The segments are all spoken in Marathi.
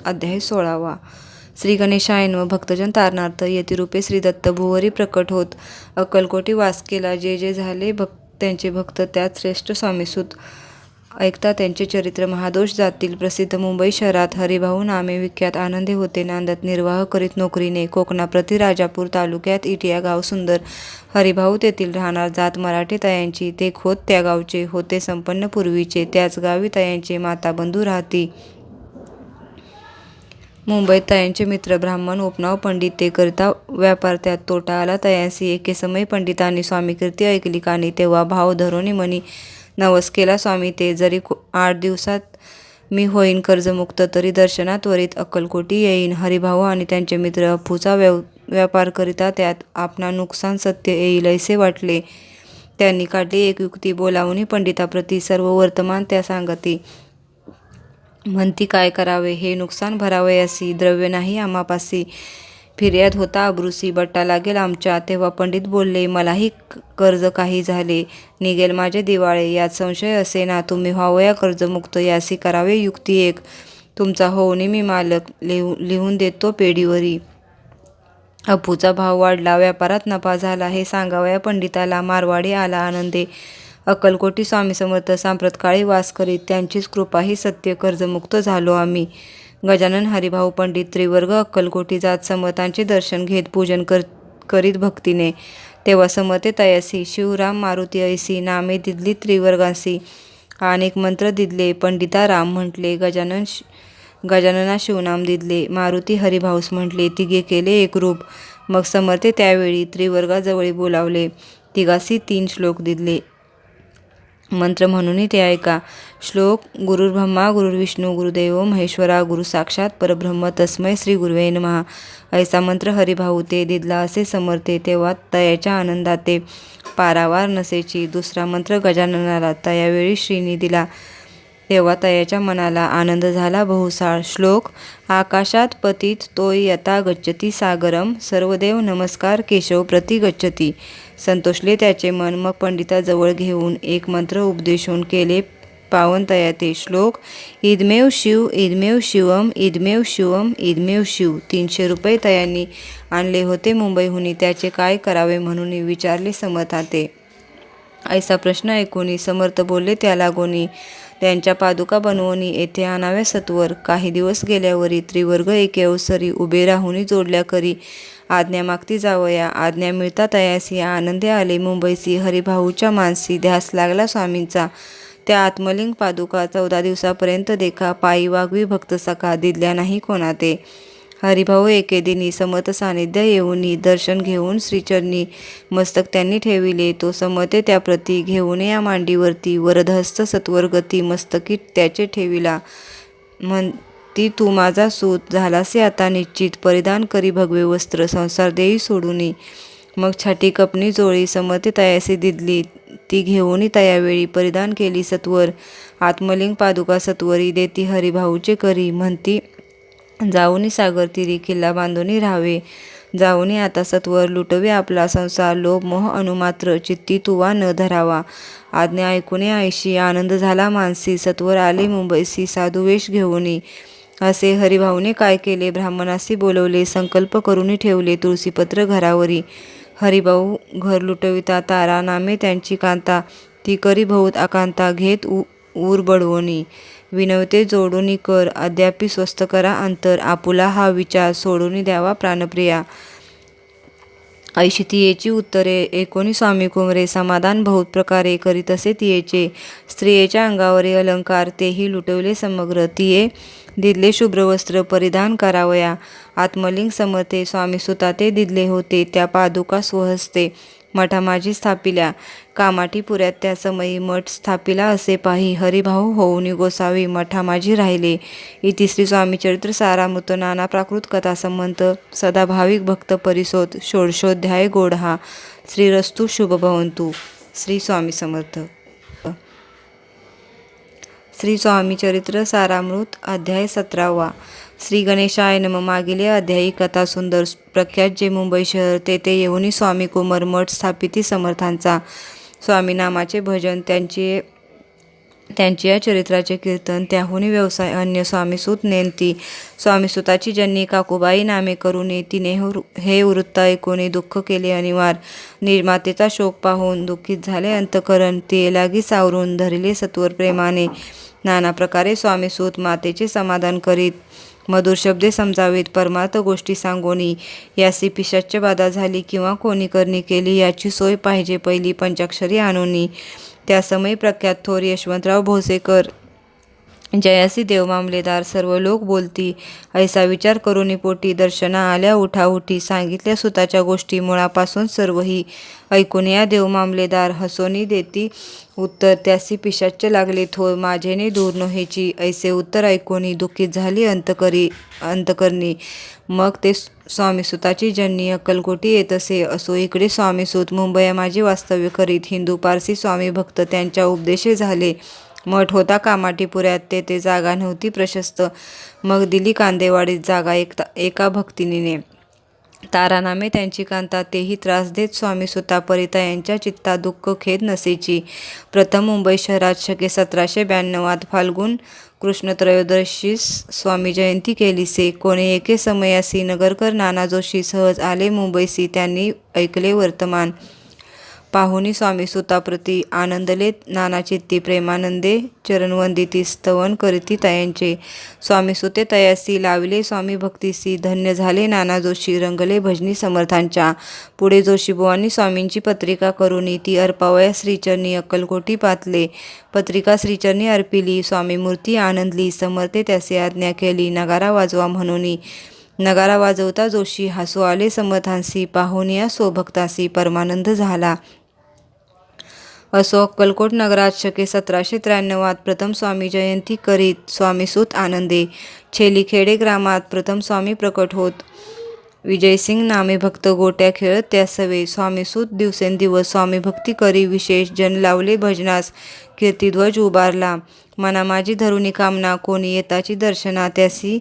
अध्याय 16वा. श्री गणेशाय नमः. भक्तजन तारणार्थ यतिरूपे श्री दत्त भुवरी प्रकट होत अक्कलकोटी वास केला. जे जे झाले त्यांचे भक्त त्यात श्रेष्ठ स्वामीसूत ऐकता त्यांचे चरित्र. महादोष जातील प्रसिद्ध मुंबई शहरात हरिभाऊ नामे विख्यात आनंदी होते. नांदत निर्वाह करीत नोकरीने. कोकणाप्रती राजापूर तालुक्यात इटिया गाव सुंदर. हरिभाऊ तेथील राहणार. जात मराठी तयांची. ते खोत त्या गावचे. होते संपन्न पूर्वीचे. त्याच गावी तयांचे माताबंधू राहती. मुंबईत तयांचे मित्र ब्राह्मण उपनाव पंडित. ते करिता व्यापार त्यात तोटा आला तयांसी. एके समयी पंडितांनी स्वामीकीर्ती ऐकली कानी. तेव्हा भाव धरोनी मनी नवस केला स्वामी ते. जरी 8 दिवसात मी होईन कर्जमुक्त तरी दर्शनात त्वरित अक्कलकोटी येईन. हरिभाऊ आणि त्यांचे मित्र अफूचा व्यापार करिता त्यात आपणा नुकसान सत्य येईल असे वाटले. त्यांनी काढली एक युक्ती. बोलावूनी पंडिताप्रती सर्व वर्तमान त्या सांगती. म्हणती काय करावे हे नुकसान भरावयासी. द्रव्य नाही आम्हापासी. फिर्याद होता अब्रुसी. बट्टा लागेल आमच्या. तेव्हा पंडित बोलले मलाही कर्ज काही झाले. निघेल माझे दिवाळे. यात संशय असे ना. तुम्ही व्हावया कर्जमुक्त. यासी करावे युक्ती एक. तुमचा होऊनी मी मालक. लिहून देतो पेढीवरी. अफूचा भाव वाढला. व्यापारात नफा झाला. हे सांगावया पंडिताला. मारवाडी आला आनंदे. अक्कलकोटी स्वामी समर्थ सांप्रतकाळी वास करीत. त्यांचीच कृपा ही सत्य. कर्जमुक्त झालो आम्ही. गजानन हरिभाऊ पंडित त्रिवर्ग अक्कलकोटी जात. समर्थांचे दर्शन घेत पूजन करीत भक्तीने. तेव्हा समर्थे तयासी. शिवराम मारुती ऐसी. नामे दिदली त्रिवर्गासी. अनेक मंत्र दिदले. पंडिता राम म्हटले. गजानना शिवनाम दिदले. मारुती हरिभाऊस म्हटले. तिघे केले एक रूप. मग समर्थे त्यावेळी त्रिवर्गाजवळी बोलावले. तिघासी 3 श्लोक दिदले. मंत्र म्हणून ते ऐका. श्लोक. गुरुर्ब्रह्मा गुरुर्विष्णू गुरुदेव महेश्वरा. गुरु साक्षात परब्रह्म तस्मै श्री गुरुवे नमः. ऐसा मंत्र हरिभाऊ ते दिदला असे समर्थे. तेव्हा तयाच्या आनंदात ते पारावार नसेची. दुसरा मंत्र गजाननाला तयावेळी श्रीनी दिला. तेव्हा तयाच्या मनाला आनंद झाला बहुसाळ. श्लोक. आकाशात पतित तोय यथा गच्छती सागरम. सर्वदेव नमस्कार केशव प्रति गच्छती. संतोषले त्याचे मन. मग पंडिताजवळ घेऊन एक मंत्र उपदेशून केले पावन तया ते. श्लोक. इदमेव शिव इदमेव शिवम इदमेव शिवम इदमेव शिव. 300 रुपये तयांनी आणले होते मुंबईहुनी. त्याचे काय करावे म्हणून विचारले समर्था ते. ऐसा प्रश्न ऐकूनी समर्थ बोलले त्याला गोनी. त्यांच्या पादुका बनवूनी येथे आणाव्या सत्वर. काही दिवस गेल्यावरी त्रिवर्ग एके अवसरी उभे राहुनी जोडल्या करी. आज्ञा मागती जावया. आज्ञा मिळता तयासी. आनंदे आले मुंबईसी. हरिभाऊच्या मानसी. ध्यास लागला स्वामींचा. त्या आत्मलिंग पादुका 14 दिवसापर्यंत देखा. पायी वागवी भक्त सखा. दिदल्या नाही कोणा ते. हरिभाऊ एके दिनी समर्थ सानिध्य येऊनी. दर्शन घेऊन श्रीचरणी मस्तक त्यांनी ठेविले. तो समर्थे त्याप्रती घेऊन या मांडीवरती. वरदहस्त सत्वरगती मस्तकी त्याचे ठेविला. म्हणती तू माझा सूत झालासे आता निश्चित. परिधान करी भगवे वस्त्र. संसार देई सोडूनी. मग छाटी कपनी जोळी समर्थे तयासी दिदली. ती घेऊनी तयावेळी परिधान केली सत्वर. आत्मलिंग पादुका सत्वरी देती हरिभाऊचे करी. म्हणती जाऊनी सागर तिरी. किल्ला बांधूनी राहावे. जाऊनी आता सत्वर लुटवे आपला संसार. लोभ मोह अनुमात्र चित्ती तुवा न धरावा. आज्ञा ऐकूने ऐशी. आनंद झाला मानसी. सत्वर आले मुंबईसी. साधुवेश घेऊनी. असे हरिभाऊने काय केले. ब्राह्मणासी बोलवले. संकल्प करूनी ठेवले तुळशीपत्र घरावरी. हरिभाऊ घर लुटविता. तारा नामे त्यांची कांता. ती करी बहुत आकांता. घेत ऊर बडवोनी. विनवते जोडूनी कर. अद्यापि स्वस्थ करा अंतर. आपुला हा विचार सोडूनी द्यावा प्राणप्रिया. ऐशी तियेची उत्तरे. एकोणी स्वामी कुमरे. समाधान बहुत प्रकारे करीत असे तियेचे. स्त्रियेच्या अंगावरील अलंकार तेही लुटवले समग्र. तिये दिदले शुभ्रवस्त्र परिधान करावया. आत्मलिंग समर्थे स्वामीसुता ते दिदले होते. त्या पादुका स्वहस्ते मठामाजी स्थापिल्या. कामाठीपुऱ्यात त्या समयी मठ स्थापिला असे पाही. हरिभाऊ होऊनी गोसावी. मठामाजी राहिले. इति श्री स्वामीचरित्र सारामृत. नाना प्राकृत कथा संबंध. सदा भाविक भक्त परिसोत. षोडशोध्याय गोडहा. श्रीरस्तु शुभ भवंतु. श्री स्वामी समर्थ. श्री स्वामीचरित्र सारामृत. अध्याय 17वा. श्री गणेशाय नमः. मागील अध्यायी कथा सुंदर. प्रख्यात जे मुंबई शहर तेथे येऊनी स्वामी कुमार मठ स्थापिती समर्थांचा. स्वामी नामाचे भजन. त्यांचे त्यांची या चरित्राचे कीर्तन त्याहुनी व्यवसाय अन्य स्वामीसूत नेनती. स्वामीसूताची जन्नी काकूबाई नामे करुणे तिने हे वृत्त ऐकून दुःख केले अनिवार. निर्मातेचा शोक पाहून दुःखित झाले अंतकरण. ते लागी सावरून धरिले सत्वर प्रेमाने. नाना प्रकारे स्वामीसूत मातेचे समाधान करीत. मधुर शब्दे समजावीत परमार्थ गोष्टी सांगोनी. यासी पिशाच्य बाधा झाली किंवा कोणी करणी केली याची सोय पाहिजे पहिली पंचाक्षरी आणोनी. त्या समयी प्रख्यात थोर यशवंतराव भोसेकर जयासी देव मामलेदार सर्व लोक बोलती. ऐसा विचार करुनी पोटी दर्शना आल्या उठाउठी. सांगितल्या सुताच्या गोष्टी मुळापासून सर्वही. ऐकून या देव मामलेदार हसोनी देती उत्तर. त्यासी पिशाच्य लागले थोर माझेने दूर नोहेची. ऐसे उत्तर ऐकून दुःखित झाली अंतकरणी. मग ते स्वामीसूताची जन्नी अक्कलकोटी येतसे. असो इकडे स्वामीसूत मुंबई माझी वास्तव्य करीत. हिंदू पारसी स्वामी भक्त त्यांच्या उपदेशे झाले. मठ होता कामाटीपुऱ्यात तेथे जागा नव्हती प्रशस्त. मग दिली कांदेवाडीत जागा एका भक्तिनीने. तारानामे त्यांची कांता तेही त्रास देत स्वामीसूता परिता चित्ता दुःख खेद नसेची. प्रथम मुंबई शहरात शके 1792 फाल्गुन कृष्ण त्रयोदशीस स्वामी जयंती केलीसे. कोणे एके समयासी नगरकर नाना जोशी सहज आले मुंबईसी. त्यांनी ऐकले वर्तमान. पाहुनी स्वामीसूताप्रती आनंदले नानाचित्ती. प्रेमानंदे चरणवंदिती स्तवन करीती तयांचे. स्वामीसूते तयासी लाविले स्वामी भक्तीसी. धन्य झाले नाना जोशी रंगले भजनी समर्थांच्या. पुढे जोशीबुवांनी स्वामींची पत्रिका करुनी ती अर्पावया श्रीचरणी अक्कलकोटी पातले. पत्रिका श्रीचरणी अर्पिली. स्वामी मूर्ती आनंदली. समर्थे त्यासे आज्ञा केली नगारा वाजवा म्हणूनी. नगारा वाजवता जोशी हसू आले समर्थांसी. पाहुनिया स्वभक्तासी परमानंद झाला. असो अक्कलकोट नगरात शके 1793 प्रथम स्वामी जयंती करीत स्वामीसूत आनंदे. छेलीखेडे ग्रामात प्रथम स्वामी प्रकट होत. विजयसिंग नामे भक्त गोट्या खेळत त्या सवे. स्वामीसूत दिवसेंदिवस स्वामी भक्ती करी विशेष जन लावले भजनास. कीर्तिध्वज उभारला. मना माझी धरुणी कामना कोणी येताची दर्शना. त्यासी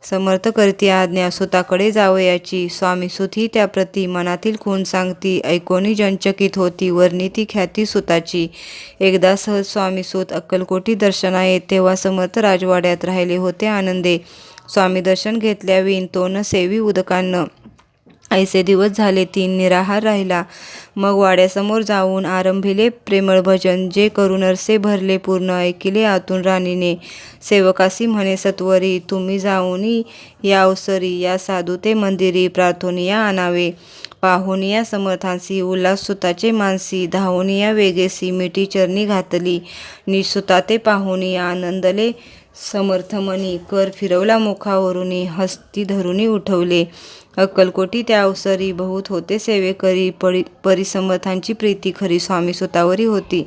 समर्थ करती आज्ञा सुताकडे जावयाची. स्वामीसूत ही त्याप्रती मनातील खून सांगती. ऐकोनी जनचकित होती वर्णिती ख्याती सुताची. एकदा सहज स्वामीसूत अक्कलकोटी दर्शना येत तेव्हा समर्थ राजवाड्यात राहिले होते आनंदे. स्वामी दर्शन घेतल्याविन तो न सेवी उदकान्न. ऐसे दिवस झाले 3 निराहार राहिला. मग वाड्यासमोर जाऊन आरंभिले प्रेमळ भजन. जे करून अरसे भरले पूर्ण ऐकिले आतून राणीने. सेवकासी म्हणे सत्वरी तुम्ही जाऊनी या अवसरी. या साधू ते मंदिरी प्रार्थोनिया आणावे. पाहुनिया समर्थांसी उल्हास सुताचे मानसी. धावनिया वेगेसी मिठी चरणी घातली. निजसुता ते पाहुनी आनंदले समर्थमनी. कर फिरवला मुखावरुनी हस्ती धरुनी उठवले. अक्कलकोटी त्या अवसरी बहुत होते सेवेकरी. परिसमर्थांची प्रीती खरी स्वामीसूतावरी होती.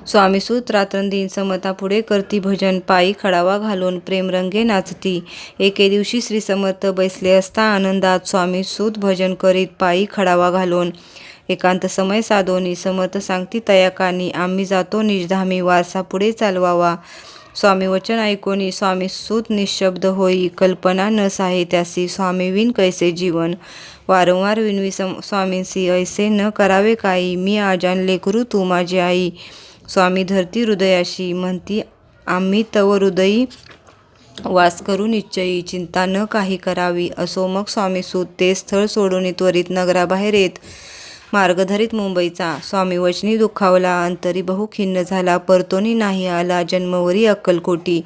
स्वामीसूत रात्रंदिन समर्थापुढे करती भजन. पायी खडावा घालून प्रेमरंगे नाचती. एके दिवशी श्री समर्थ बैसले असता आनंदात स्वामीसूत भजन करीत पायी खडावा घालून. एकांत समय साधोनी समर्थ सांगती तयाकानी. आम्ही जातो निजधामी वारसा पुढे चालवावा. स्वामी वचन ऐकोनी स्वामीसूत निशब्द होई. कल्पना न साहे त्यासी स्वामीविन कैसे जीवन. वारंवार विनवी स्वामींसी ऐसे न करावे काही. मी आजान लेकरू तू माझी आई. स्वामी धरती हृदयाशी म्हणती आम्ही तव हृदयी वास करू निश्चयी. चिंता न काही करावी. असो मग स्वामीसूत ते स्थळ सोडून त्वरित नगराबाहेर येत मार्ग धरीत मुंबईचा. स्वामी वचनी दुखावला अंतरी बहु खिन्न झाला. परतोनी नाही आला जन्मवरी अक्कलकोटी.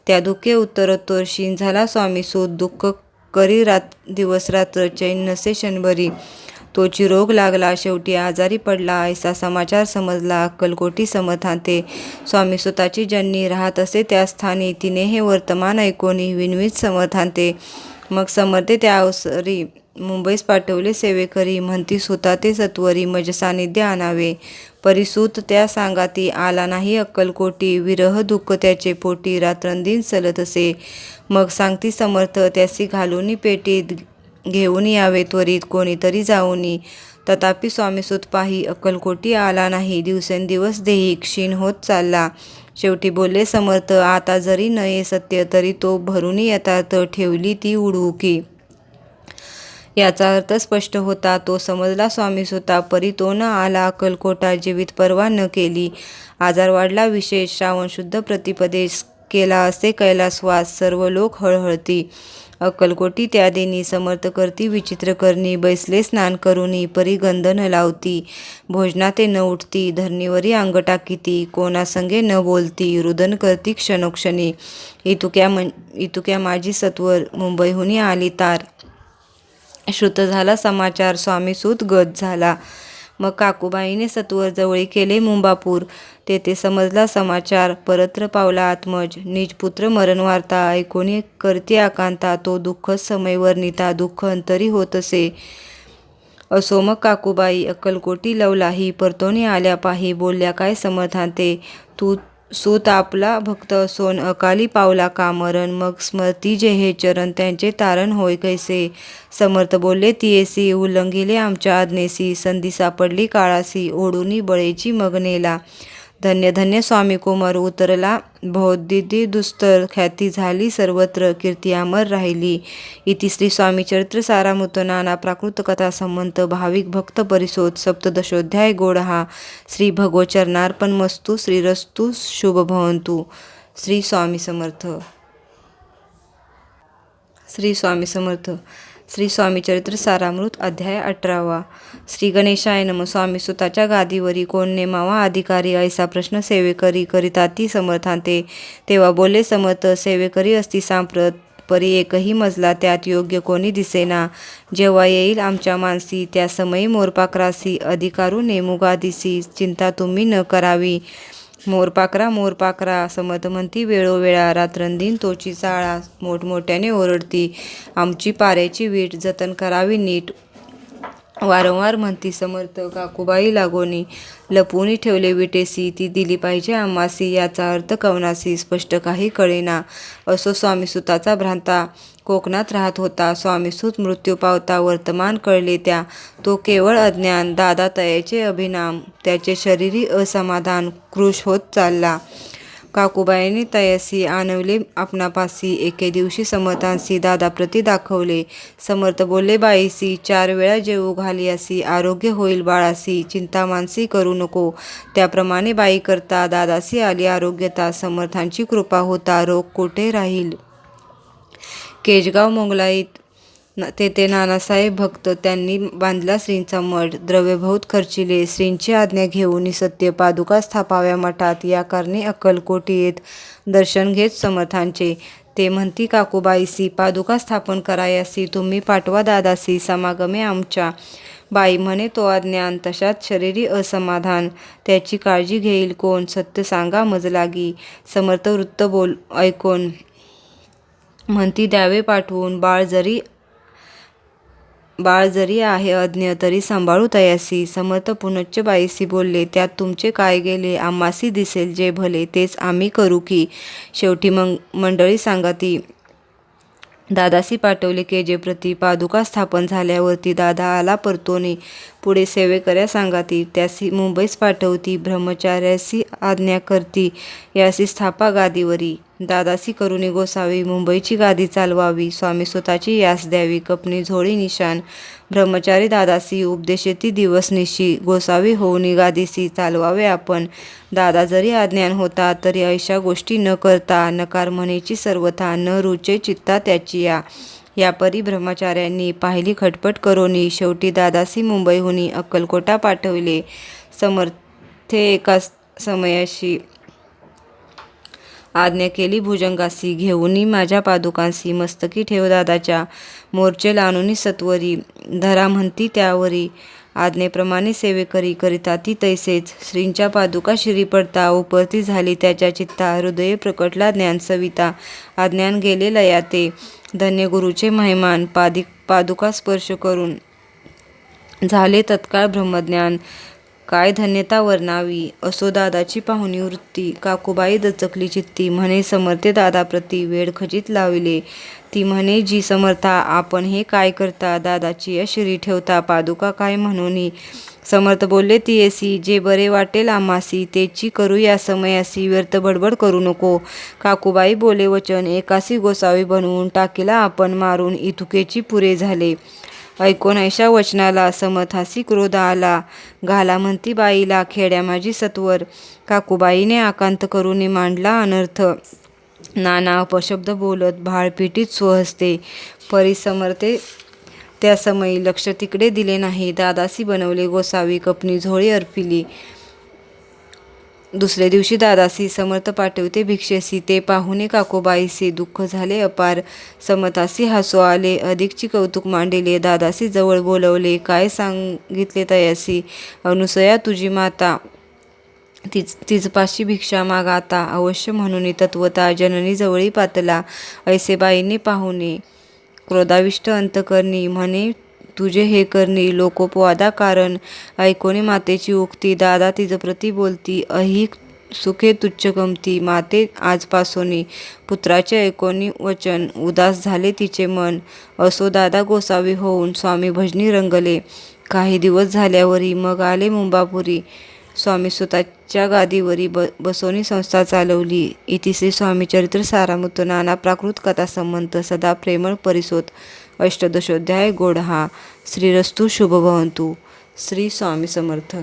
त्या दुःखे उत्तरोत्तर क्षीण झाला स्वामीसूत. दुःख करी दिवस रात्र चैन नसे क्षणभरी. तोची रोग लागला शेवटी आजारी पडला. ऐसा समाचार समजला अक्कलकोटी समर्थांते. स्वामीसूताची जन्नी राहत असे त्या स्थानी. तिने हे वर्तमान ऐकोनी विनवीत समर्थांते. मग समर्थे त्या अवसरी मुंबईस पाठवले सेवेकरी. म्हणती सुता ते सत्वरी मज सानिध्य आणावे. परिसूत त्या सांगाती आला नाही अक्कलकोटी. विरह दुःख त्याचे पोटी रात्रंदिन चलत असे. मग सांगती समर्थ त्यासी घालूनी पेटीत. घेऊन यावे त्वरित कोणीतरी जाऊनी. तथापि स्वामीसूत पाही अक्कलकोटी आला नाही. दिवसेंदिवस देही क्षीण होत चालला. शेवटी बोलले समर्थ आता जरी नये सत्य तरी तो भरुनी यथार्थ. ठेवली ती उडवुकी. याचा अर्थ स्पष्ट होता. तो समजला स्वामी स्वतः परी तो न आला अक्कलकोटा. जीवित पर्वा न केली. आजार वाढला विशेष. श्रावण शुद्ध प्रतिपदेस केला असे कैलासवास. सर्व लोक हळहळती. अक्कलकोटी त्या दिनी समर्थ करती विचित्र करणी. बैसले स्नान करुनी परी गंध न लावती. भोजनाते न उठती. धरणीवरी अंग टाकीती. कोणासंगे न बोलती. रुदन करती क्षणोक्षणी. इतुक्या माझी सत्वर मुंबईहुनी आली तार. श्रुत झाला समाचार. स्वामीसूत गत झाला. मग काकूबाईने सत्वर जवळी केले मुंबापूर. तेथे समजला समाचार. परत्र पावला आत्मज. निज पुत्र मरण वार्ता. ऐकोनी करती आकांता. तो दुःखच समय वर्णिता. दुःख अंतरी होतसे. असो मग काकूबाई अक्कलकोटी लवलाही. परतोनी आल्या पाही. बोलल्या काय समर्थांते. तू सूत आपला भक्त असून अकाली पावला का मरण. मग स्मरती जे हे चरण त्यांचे तारण होय कैसे. समर्थ बोलले तियेसी. उल्लंघिले आमच्या आज्ञेसी. संधी सापडली काळासी. ओढुनी बळेची मग नेला. धन्य धन्य स्वामी कोमर. उतरला भवोद्दिती दुस्तर. ख्याती झाली सर्वत्र. कीर्ती अमर राहिली. इति श्री स्वामी चरित्र सारामृत. नाना प्राकृत कथा संबंध. भाविक भक्त परिसोद. सप्तदशोध्याय गोडहा. श्री भगवत चरणार्पणमस्तु. श्रीरस्तु शुभ भवन्तु. श्री स्वामी समर्थ. श्री स्वामी समर्थ. श्री स्वामी चरित्र सारामृत. अध्याय 18. श्री गणेशाय नमः. स्वामी सुताच्या गादीवरी कोण नेमावा अधिकारी. ऐसा प्रश्न सेवेकरी करिताती समर्थांते. तेव्हा बोलले समर्थ. सेवेकरी असती सांप्रत. परी एकही मजला त्यात योग्य कोणी दिसेना. जेव्हा येईल आमच्या मानसी त्या समयी मोरपाखरासी. अधिकारू नेमू गादीसी. चिंता तुम्ही न करावी. मोरपाखरा मोरपाखरा. समर्थ म्हणती वेळोवेळा. रात्रंदिन तोची चाळा. मोठमोठ्याने ओरडती. आमची पाऱ्याची वीट जतन करावी नीट. वारंवार म्हणती समर्थ. काकूबाई लागोनी. लपवून ठेवले विटेसी. ती दिली पाहिजे आम्हासी. याचा अर्थ कवनासी स्पष्ट काही कळेना. असो स्वामीसुताचा भ्रांता. कोकणात राहत होता. स्वामीसूत मृत्यू पावता. वर्तमान कळले त्या. तो केवळ अज्ञान. दादा तयाचे अभिनाम. त्याचे शरीरी असमाधान. कृश होत चालला. काकूबाईने तयासी आणवले आपणापासी. एके दिवशी समर्थांसी दादाप्रती दाखवले. समर्थ बोलले बाईसी. 4 वेळा जेवू घालियासी. आरोग्य होईल बाळासी. चिंता मानसी करू नको. त्याप्रमाणे बाई करता. दादासी आली आरोग्यता. समर्थांची कृपा होता. रोग कोठे राहील. केजगाव मोंगलाईत तेथे नानासाहेब भक्त. त्यांनी बांधला श्रींचा मठ. द्रव्य बहुत खर्चिले. श्रींची आज्ञा घेऊन सत्य पादुका स्थापाव्या मठात. या कारणे अक्कलकोटी येत दर्शन घेत समर्थांचे. ते म्हणती काकूबाईसी. पादुका स्थापन करायासी तुम्ही पाठवा दादासी. समागमे आमच्या. बाई म्हणे तो अज्ञान. तशात शरीरी असमाधान. त्याची काळजी घेईल कोण. सत्य सांगा मज लागी. समर्थ वृत्त बोल ऐकून म्हणती द्यावे पाठवून. बाळ जरी आहे अज्ञ तरी सांभाळू तयासी. समर्थ पुनच्च बाईसी बोलले. त्यात तुमचे काय गेले. आम्हासी दिसेल जे भले तेच आम्ही करू की. शेवटी मंडळी सांगती. दादासी पाठवले केजेप्रती. पादुका स्थापन झाल्यावरती दादा आला परतोनी. पुढे सेवेकऱ्या सांगती. त्यासी मुंबईस पाठवती. ब्रह्मचार्यासी आज्ञा करती. यासी स्थापा गादीवरी. दादासी करुणी गोसावी. मुंबईची गादी चालवावी. स्वामी स्वतःची यास द्यावी. कपनी झोळी निशाण. ब्रह्मचारी दादासी उपदेशेती दिवसनिशी. गोसावी होऊनी गादीसी चालवावे आपण. दादा जरी अज्ञान होता तरी ऐशा गोष्टी न करता. नकार म्हणेची सर्वथा. न रुचे चित्ता त्याची या. यापरी ब्रह्मचार्यांनी पाहिली खटपट करोनी. शेवटी दादासी मुंबईहुनी अक्कलकोटा पाठविले. समर्थे एका समयाशी आज्ञा केली भुजंगासी. घेऊनी माझ्या पादुकांसी. मस्तकी ठेव दादाच्या. मोर्चे लानुनी सत्वरी. धरा म्हणती त्यावरी. आज्ञेप्रमाणे सेवेकरी करिताती तैसेच. श्रींच्या पादुका शिरी पडता. उपरती झाली त्याच्या चित्ता. हृदये प्रकटला ज्ञान सविता. अज्ञान गेले लयाते. धन्य गुरुचे महिमान. पादुका स्पर्श करून झाले तत्काळ ब्रह्मज्ञान. काय धन्यता वर्णावी. असो दादाची पाहुणी वृत्ती. काकूबाई दचकली चित्ती. म्हणे समर्थे दादाप्रती वेळ खचित लाविले. ती म्हणे जी समर्था आपण हे काय करता. दादाची या शिरी ठेवता. पादुका काय म्हणूनी. समर्थ बोलले तियेसी. जे बरे वाटेल आम्हासी तेची करू या समयासी. व्यर्थ बडबड करू नको. काकूबाई बोले वचन. एकासी गोसावी बनवून टाकीला आपण मारून. इतुकेची पुरे झाले. ऐकून ऐशा वचनाला समर्थासी क्रोध आला. घाला म्हणती बाईला खेड्या माझी सत्वर. काकूबाईने आकांत करून मांडला अनर्थ. नाना अपशब्द बोलत भाळपिटीत स्वहस्ते. परिसमर्थे त्या समयी लक्ष तिकडे दिले नाही. दादासी बनवले गोसावी. कपनी झोळी अर्पिली. दुसरे दिवशी दादासी समर्थ पाठवते भिक्षेसी. ते पाहुणे काकूबाईसे दुःख झाले अपार. समर्थासी हसू आले. अधिकची कौतुक मांडिले. दादासी जवळ बोलवले. काय सांगितले तयासी. अनुसया तुझी माता. तिजपाशी भिक्षा माग आता. अवश्य म्हणून तत्वता. जननी जवळी पातला. ऐसे बाईंनी पाहुणे. क्रोधाविष्ट अंतकरणी. म्हणे तुझे हे करणी. लोकोपवादा कारण. ऐकोनी मातेची उक्ती. दादा तिजप्रती बोलती. अहिक सुखे तुच्छ गमती. माते आजपासोनी. पुत्राचे ऐकोनी वचन. उदास झाले तिचे मन. असो दादा गोसावी होऊन. स्वामी भजनी रंगले. काही दिवस झाल्यावरी मग आले मुंबापुरी. स्वामी स्वतःच्या गादीवरी बसवणी संस्था चालवली. इति श्री स्वामी चरित्र सारामृत. नाना प्राकृत कथा संबंध. सदा प्रेमळ परिसोत. अष्टदशोध्याय गोड हा. श्रीरस्तु शुभ भवंतु. श्री स्वामी समर्थ.